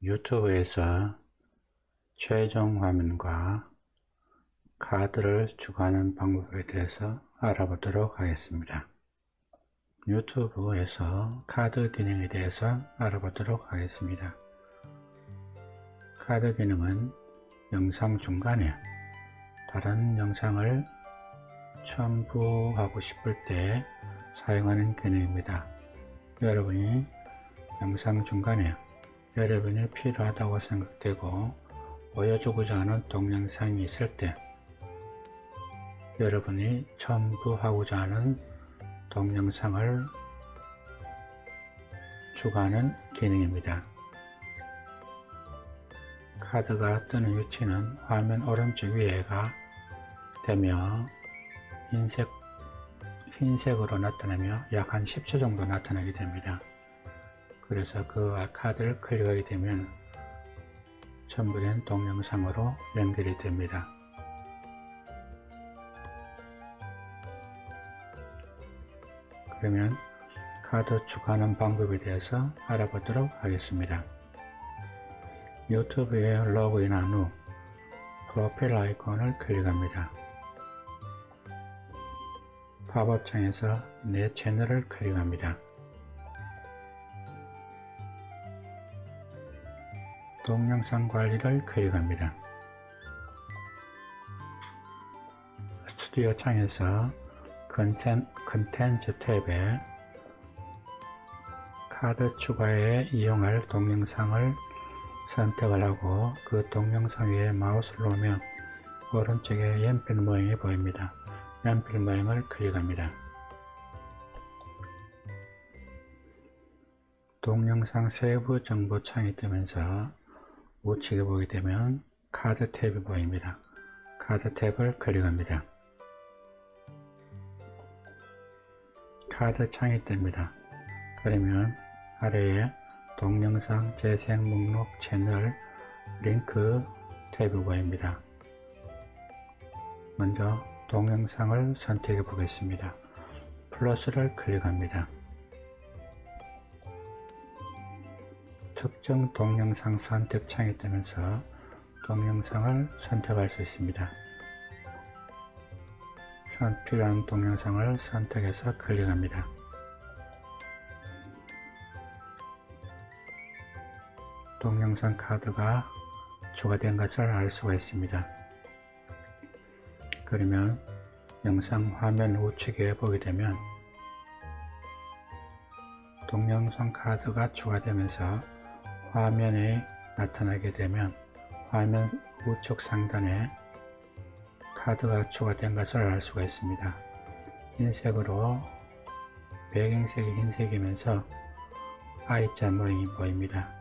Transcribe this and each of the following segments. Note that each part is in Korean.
유튜브에서 최종 화면과 카드를 추가하는 방법에 대해서 알아보도록 하겠습니다. 유튜브에서 카드 기능에 대해서 알아보도록 하겠습니다. 카드 기능은 영상 중간에 다른 영상을 첨부하고 싶을 때 사용하는 기능입니다. 여러분이 영상 중간에 여러분이 필요하다고 생각되고 보여주고자 하는 동영상이 있을 때 여러분이 첨부하고자 하는 동영상을 추가하는 기능입니다. 카드가 뜨는 위치는 화면 오른쪽 위에가 되며 흰색으로 나타나며 약 한 10초 정도 나타나게 됩니다. 그래서 그 카드를 클릭하게 되면 첨부된 동영상으로 연결이 됩니다. 그러면 카드 추가하는 방법에 대해서 알아보도록 하겠습니다. 유튜브에 로그인한 후 프로필 아이콘을 클릭합니다. 팝업 창에서 내 채널을 클릭합니다. 동영상 관리를 클릭합니다. 스튜디오 창에서 컨텐츠 탭에 카드 추가에 이용할 동영상을 선택을 하고 그 동영상 위에 마우스를 놓으면 오른쪽에 연필 모양이 보입니다. 연필 모양을 클릭합니다. 동영상 세부 정보 창이 뜨면서 우측에 보게 되면 카드 탭이 보입니다. 카드 탭을 클릭합니다. 카드 창이 뜹니다. 그러면 아래에 동영상 재생 목록 채널 링크 탭이 보입니다. 먼저 동영상을 선택해 보겠습니다. 플러스를 클릭합니다. 특정 동영상 선택 창이 뜨면서 동영상을 선택할 수 있습니다. 필요한 동영상을 선택해서 클릭합니다. 동영상 카드가 추가된 것을 알 수가 있습니다. 그러면 영상 화면 우측에 보게 되면 동영상 카드가 추가되면서 화면에 나타나게 되면 화면 우측 상단에 카드가 추가된 것을 알 수가 있습니다. 흰색으로 배경색이 흰색이면서 I자 모양이 보입니다.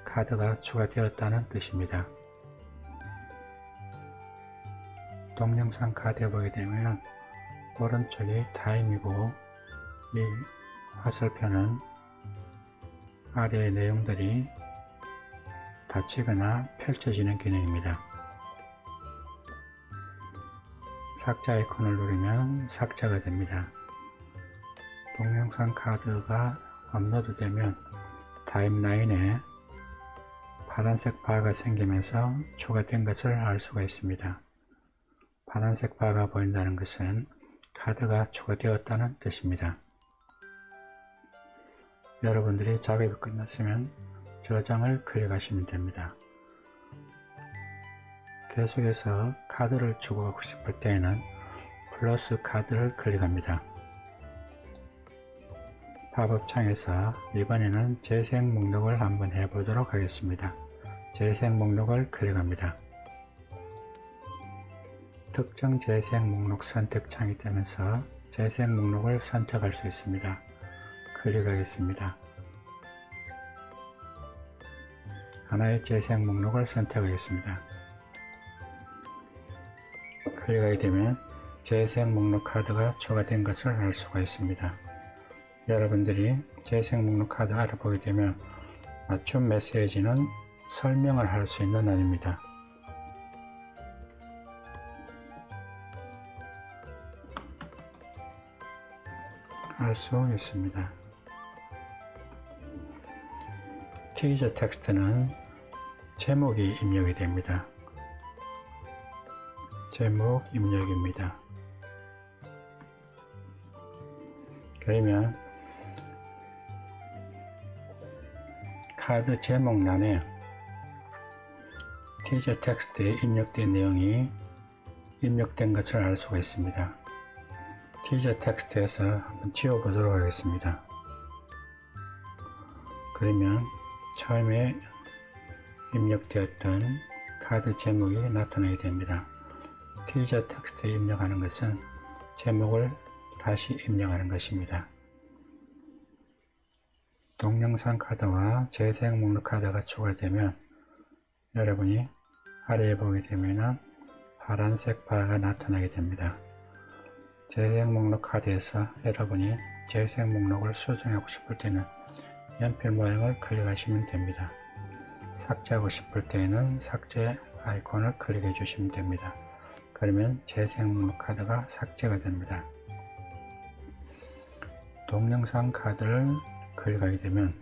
카드가 추가되었다는 뜻입니다. 동영상 카드에 보게 되면 오른쪽이 타임이고 이 화살표는 아래의 내용들이 닫히거나 펼쳐지는 기능입니다. 삭제 아이콘을 누르면 삭제가 됩니다. 동영상 카드가 업로드 되면 타임라인에 파란색 바가 생기면서 추가된 것을 알 수가 있습니다. 파란색 바가 보인다는 것은 카드가 추가되었다는 뜻입니다. 여러분들이 작업이 끝났으면 저장을 클릭하시면 됩니다. 계속해서 카드를 추가하고 싶을 때에는 플러스 카드를 클릭합니다. 팝업 창에서 이번에는 재생 목록을 한번 해보도록 하겠습니다. 재생 목록을 클릭합니다. 특정 재생 목록 선택 창이 뜨면서 재생 목록을 선택할 수 있습니다. 클릭하겠습니다. 하나의 재생 목록을 선택하겠습니다. 클릭하게 되면 재생 목록 카드가 추가된 것을 알 수가 있습니다. 여러분들이 재생 목록 카드 알아보게 되면 맞춤 메시지는 설명을 할 수 있는 안입니다. 할 수 있습니다. 티저 텍스트는 제목이 입력이 됩니다. 제목 입력입니다. 그러면 카드 제목란에 티저 텍스트에 입력된 내용이 입력된 것을 알 수가 있습니다. 티저 텍스트에서 한번 지워보도록 하겠습니다. 그러면 처음에 입력되었던 카드 제목이 나타나게 됩니다. 티저 텍스트에 입력하는 것은 제목을 다시 입력하는 것입니다. 동영상 카드와 재생 목록 카드가 추가되면 여러분이 아래에 보게 되면 파란색 바가 나타나게 됩니다. 재생 목록 카드에서 여러분이 재생 목록을 수정하고 싶을 때는 연필 모양을 클릭하시면 됩니다. 삭제하고 싶을 때에는 삭제 아이콘을 클릭해 주시면 됩니다. 그러면 재생 목록 카드가 삭제가 됩니다. 동영상 카드를 클릭하게 되면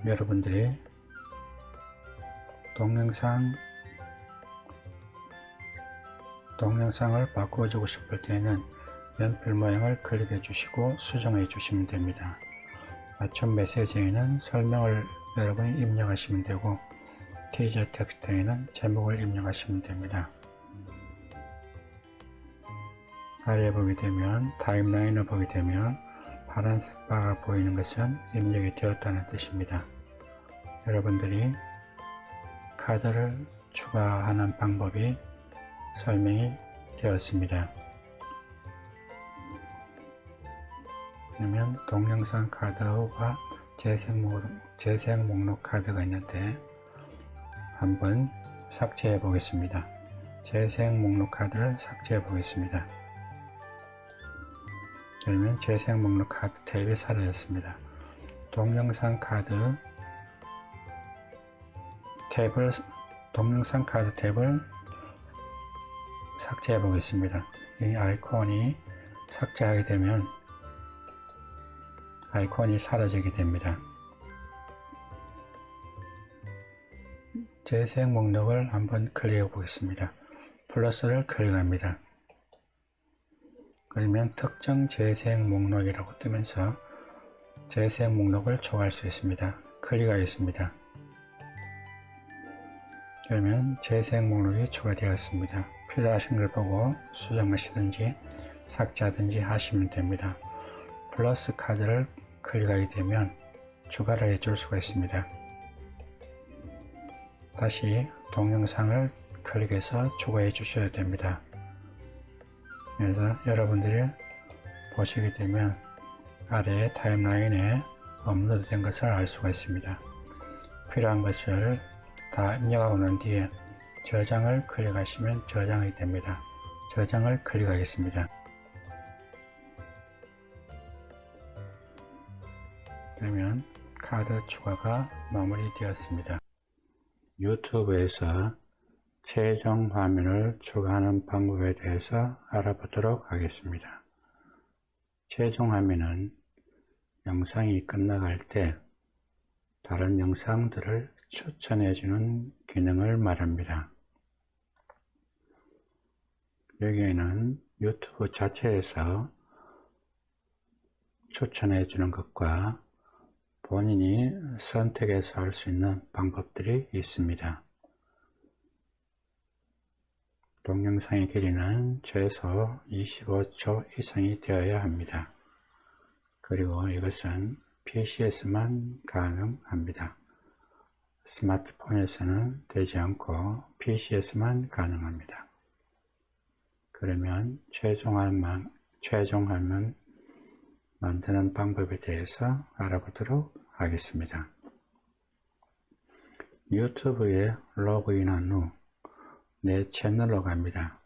여러분들이 동영상을 바꿔주고 싶을 때는 연필 모양을 클릭해 주시고 수정해 주시면 됩니다. 맞춤 메시지에는 설명을 여러분이 입력하시면 되고 티저 텍스트에는 제목을 입력하시면 됩니다. 아래에 보게 되면 타임라인을 보게 되면 파란색 바가 보이는 것은 입력이 되었다는 뜻입니다. 여러분들이 카드를 추가하는 방법이 설명이 되었습니다. 그러면 동영상 카드와 재생 목록 카드가 있는데 한번 삭제해 보겠습니다. 재생 목록 카드를 삭제해 보겠습니다. 그러면 재생 목록 카드 탭이 사라졌습니다. 동영상 카드 탭을 삭제해 보겠습니다. 이 아이콘이 삭제하게 되면 아이콘이 사라지게 됩니다. 재생 목록을 한번 클릭해 보겠습니다. 플러스를 클릭합니다. 그러면 특정 재생 목록이라고 뜨면서 재생 목록을 추가할 수 있습니다. 클릭하겠습니다. 그러면 재생 목록이 추가되었습니다. 필요하신 걸 보고 수정하시든지 삭제하든지 하시면 됩니다. 플러스 카드를 클릭하게 되면 추가를 해줄 수가 있습니다. 다시 동영상을 클릭해서 추가해 주셔야 됩니다. 그래서 여러분들이 보시게 되면 아래 타임라인에 업로드된 것을 알 수가 있습니다. 필요한 것을 다 입력하고 난 뒤에 저장을 클릭하시면 저장이 됩니다. 저장을 클릭하겠습니다. 그러면 카드 추가가 마무리되었습니다. 유튜브에서 최종 화면을 추가하는 방법에 대해서 알아보도록 하겠습니다. 최종 화면은 영상이 끝나갈 때 다른 영상들을 추천해주는 기능을 말합니다. 여기에는 유튜브 자체에서 추천해주는 것과 본인이 선택해서 할 수 있는 방법들이 있습니다. 동영상의 길이는 최소 25초 이상이 되어야 합니다. 그리고 이것은 PC에서만 가능합니다. 스마트폰에서는 되지 않고 PC에서만 가능합니다. 그러면 최종 화면 만드는 방법에 대해서 알아보도록 하겠습니다. 유튜브에 로그인한 후 내 채널로 갑니다.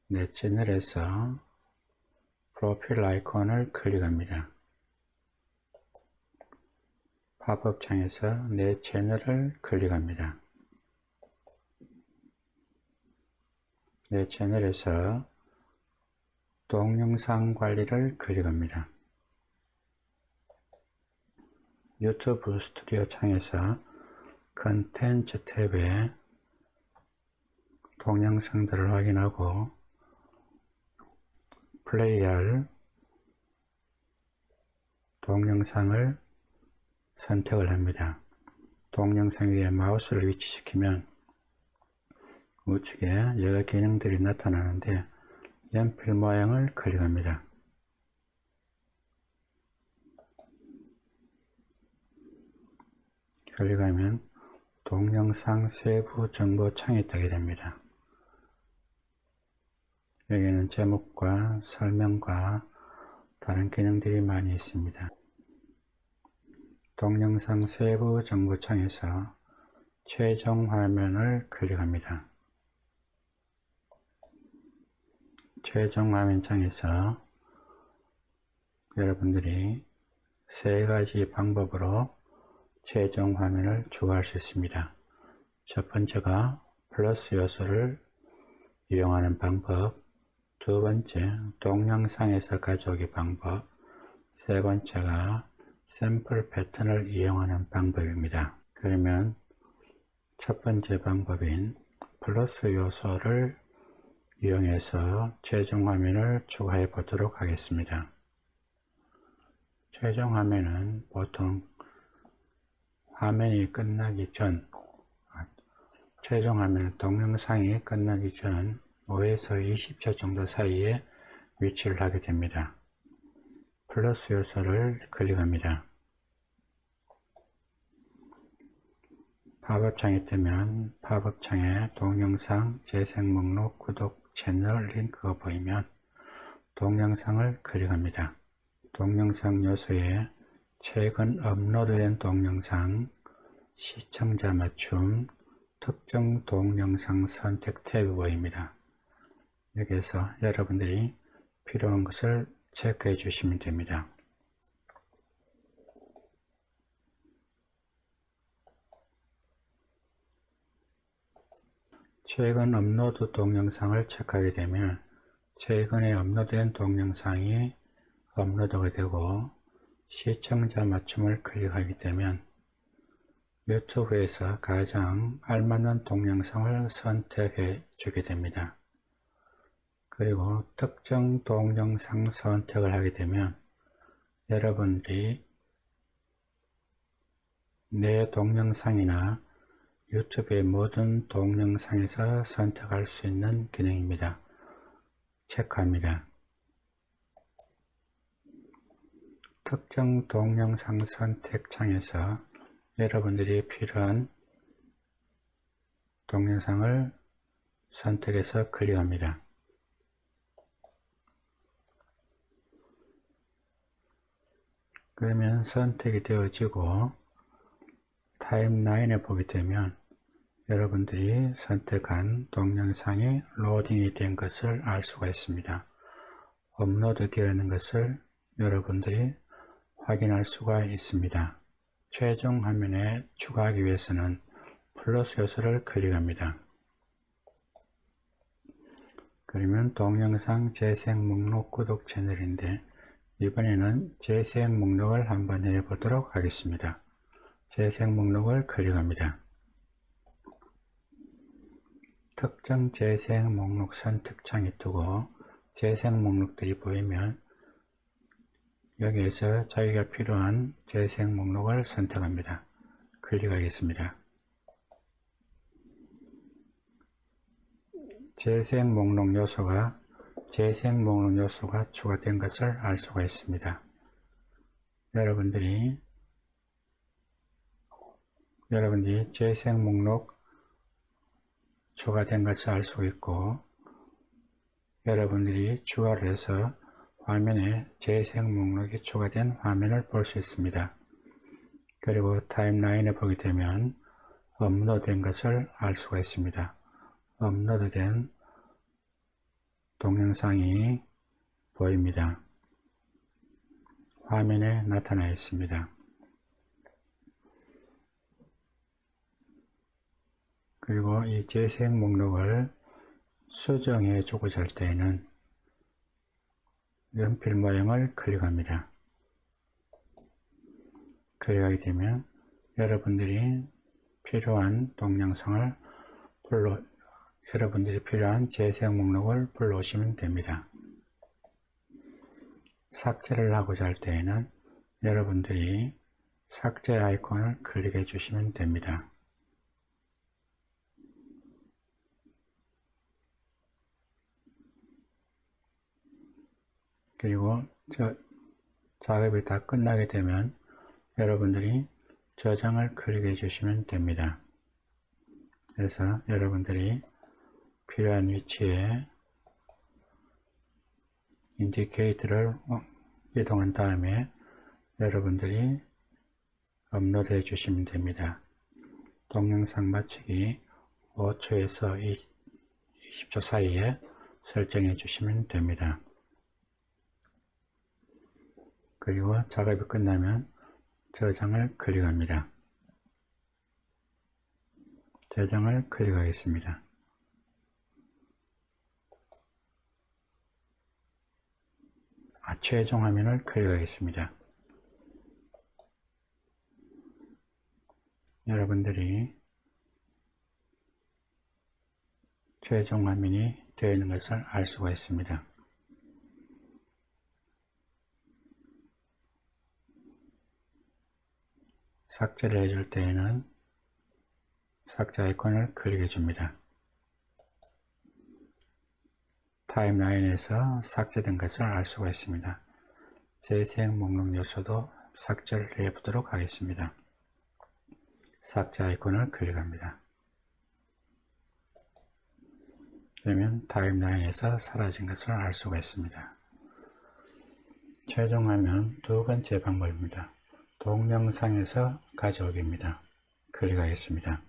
내 채널에서 프로필 아이콘을 클릭합니다. 팝업 창에서 내 채널을 클릭합니다. 내 채널에서 동영상 관리를 클릭합니다. 유튜브 스튜디오 창에서 컨텐츠 탭에 동영상들을 확인하고 플레이할 동영상을 선택을 합니다. 동영상 위에 마우스를 위치시키면 우측에 여러 기능들이 나타나는데 연필 모양을 클릭합니다. 클릭하면 동영상 세부 정보 창이 뜨게 됩니다. 여기는 제목과 설명과 다른 기능들이 많이 있습니다. 동영상 세부 정보 창에서 최종 화면을 클릭합니다. 최종 화면 창에서 여러분들이 세 가지 방법으로 최종 화면을 추가할 수 있습니다. 첫 번째가 플러스 요소를 이용하는 방법, 두 번째 동영상에서 가져오기 방법, 세 번째가 샘플 패턴을 이용하는 방법입니다. 그러면 첫 번째 방법인 플러스 요소를 이용해서 최종 화면을 추가해 보도록 하겠습니다. 최종 화면은 보통 화면이 끝나기 전, 최종 화면은 동영상이 끝나기 전 5에서 20초 정도 사이에 위치를 하게 됩니다. 플러스 요소를 클릭합니다. 팝업창이 뜨면 팝업창에 동영상, 재생 목록, 구독, 채널 링크가 보이면 동영상을 클릭합니다. 동영상 요소에 최근 업로드된 동영상, 시청자 맞춤, 특정 동영상 선택 탭이 보입니다. 여기에서 여러분들이 필요한 것을 체크해 주시면 됩니다. 최근 업로드 동영상을 체크하게 되면 최근에 업로드된 동영상이 업로드가 되고 시청자 맞춤을 클릭하게 되면 유튜브에서 가장 알맞는 동영상을 선택해 주게 됩니다. 그리고 특정 동영상 선택을 하게 되면 여러분들이 내 동영상이나 유튜브의 모든 동영상에서 선택할 수 있는 기능입니다. 체크합니다. 특정 동영상 선택 창에서 여러분들이 필요한 동영상을 선택해서 클릭합니다. 그러면 선택이 되어지고 타임라인에 보게 되면 여러분들이 선택한 동영상이 로딩이 된 것을 알 수가 있습니다. 업로드 되어 있는 것을 여러분들이 확인할 수가 있습니다. 최종 화면에 추가하기 위해서는 플러스 요소를 클릭합니다. 그러면 동영상 재생 목록 구독 채널인데 이번에는 재생 목록을 한번 해보도록 하겠습니다. 재생 목록을 클릭합니다. 특정 재생 목록 선택창이 뜨고 재생 목록들이 보이면 여기에서 자기가 필요한 재생 목록을 선택합니다. 클릭하겠습니다. 재생 목록 요소가 추가된 것을 알 수가 있습니다. 여러분들이 재생 목록 추가된 것을 알 수 있고 여러분들이 추가를 해서 화면에 재생 목록이 추가된 화면을 볼 수 있습니다. 그리고 타임라인에 보게 되면 업로드된 것을 알 수가 있습니다. 업로드된 동영상이 보입니다. 화면에 나타나 있습니다. 그리고 이 재생 목록을 수정해 주고자 할 때에는 연필 모양을 클릭합니다. 클릭하게 되면 여러분들이 필요한 동영상을 여러분들이 필요한 재생 목록을 불러오시면 됩니다. 삭제를 하고자 할 때에는 여러분들이 삭제 아이콘을 클릭해 주시면 됩니다. 그리고 작업이 다 끝나게 되면 여러분들이 저장을 클릭해 주시면 됩니다. 그래서 여러분들이 필요한 위치에 인디케이터를 이동한 다음에 여러분들이 업로드 해 주시면 됩니다. 동영상 마치기 5초에서 20초 사이에 설정해 주시면 됩니다. 그리고 작업이 끝나면 저장을 클릭합니다. 저장을 클릭하겠습니다. 최종 화면을 클릭하겠습니다. 여러분들이 최종 화면이 되어 있는 것을 알 수가 있습니다. 삭제를 해줄 때에는 삭제 아이콘을 클릭해 줍니다. 타임라인에서 삭제된 것을 알 수가 있습니다. 재생 목록 요소도 삭제를 해 보도록 하겠습니다. 삭제 아이콘을 클릭합니다. 그러면 타임라인에서 사라진 것을 알 수가 있습니다. 최종화면 두 번째 방법입니다. 동영상에서 가져오기입니다. 클릭하겠습니다.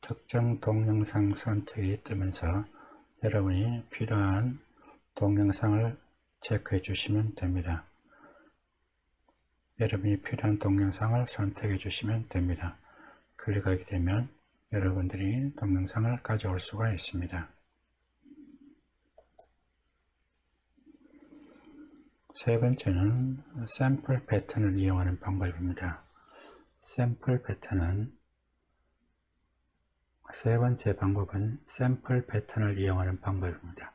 특정 동영상 선택이 뜨면서 여러분이 필요한 동영상을 체크해 주시면 됩니다. 여러분이 필요한 동영상을 선택해 주시면 됩니다. 클릭하게 되면 여러분들이 동영상을 가져올 수가 있습니다. 세 번째는 샘플 패턴을 이용하는 방법입니다. 샘플 패턴은 세 번째 방법은 샘플 패턴을 이용하는 방법입니다.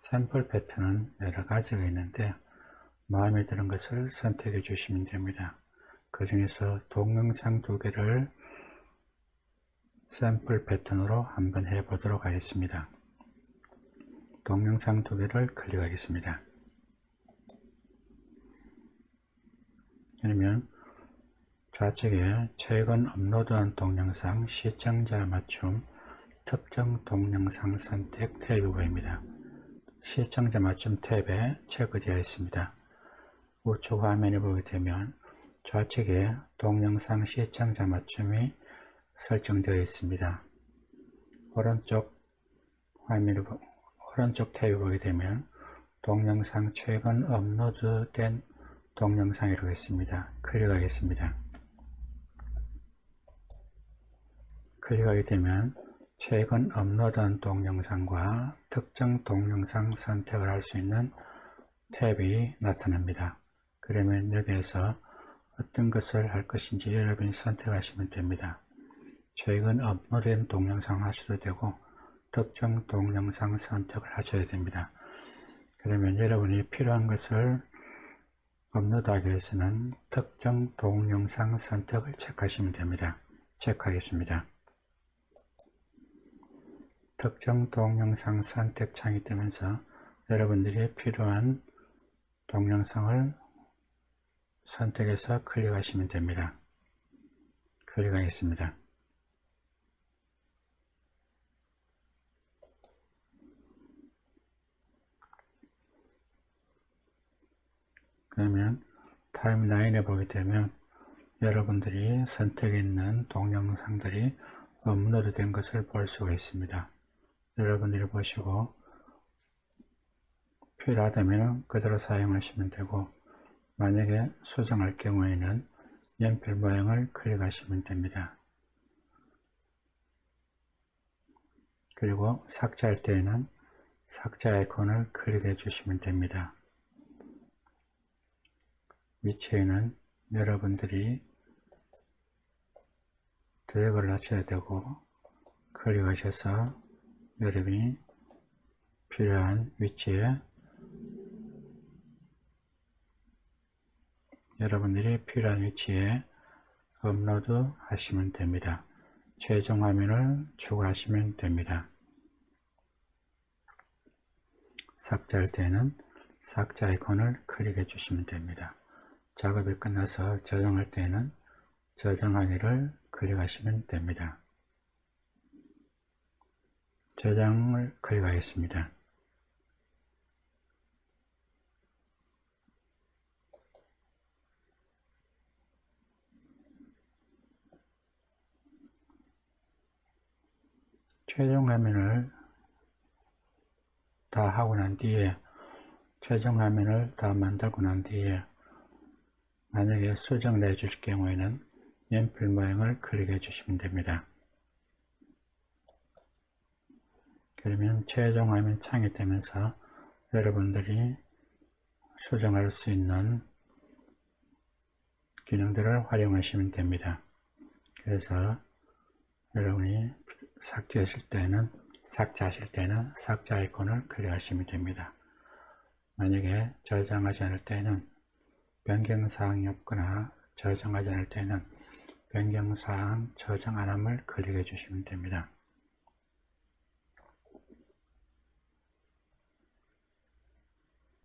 샘플 패턴은 여러 가지가 있는데 마음에 드는 것을 선택해 주시면 됩니다. 그 중에서 동영상 두 개를 샘플 패턴으로 한번 해보도록 하겠습니다. 동영상 두 개를 클릭하겠습니다. 그러면 좌측에 최근 업로드한 동영상 시청자 맞춤 특정 동영상 선택 탭이 보입니다. 시청자 맞춤 탭에 체크되어 있습니다. 우측 화면에 보게 되면 좌측에 동영상 시청자 맞춤이 설정되어 있습니다. 오른쪽 탭에 보게 되면 동영상 최근 업로드된 동영상이라고 있습니다. 클릭하겠습니다. 클릭하게 되면 최근 업로드한 동영상과 특정 동영상 선택을 할 수 있는 탭이 나타납니다. 그러면 여기에서 어떤 것을 할 것인지 여러분이 선택하시면 됩니다. 최근 업로드된 동영상 하셔도 되고 특정 동영상 선택을 하셔야 됩니다. 그러면 여러분이 필요한 것을 업로드하기 위해서는 특정 동영상 선택을 체크하시면 됩니다. 체크하겠습니다. 특정 동영상 선택 창이 뜨면서 여러분들이 필요한 동영상을 선택해서 클릭하시면 됩니다. 클릭하겠습니다. 그러면 타임라인에 보게 되면 여러분들이 선택했는 동영상들이 업로드 된 것을 볼 수가 있습니다. 여러분들이 보시고 필요하다면 그대로 사용하시면 되고 만약에 수정할 경우에는 연필 모양을 클릭하시면 됩니다. 그리고 삭제할 때에는 삭제 아이콘을 클릭해 주시면 됩니다. 위치에는 여러분들이 드래그를 하셔야 되고, 클릭하셔서 여러분이 필요한 위치에 업로드 하시면 됩니다. 최종 화면을 추가하시면 됩니다. 삭제할 때는 삭제 아이콘을 클릭해 주시면 됩니다. 작업이 끝나서 저장할 때는 저장하기를 클릭하시면 됩니다. 저장을 클릭하겠습니다. 최종 화면을 다 하고 난 뒤에, 최종 화면을 다 만들고 난 뒤에 만약에 수정을 해 주실 경우에는 연필 모양을 클릭해 주시면 됩니다. 그러면 최종 화면 창이 뜨면서 여러분들이 수정할 수 있는 기능들을 활용하시면 됩니다. 그래서 여러분이 삭제하실 때는 삭제 아이콘을 클릭하시면 됩니다. 만약에 저장하지 않을 때는 변경사항이 없거나 저장하지 않을 때는 변경사항 저장 안함을 클릭해 주시면 됩니다.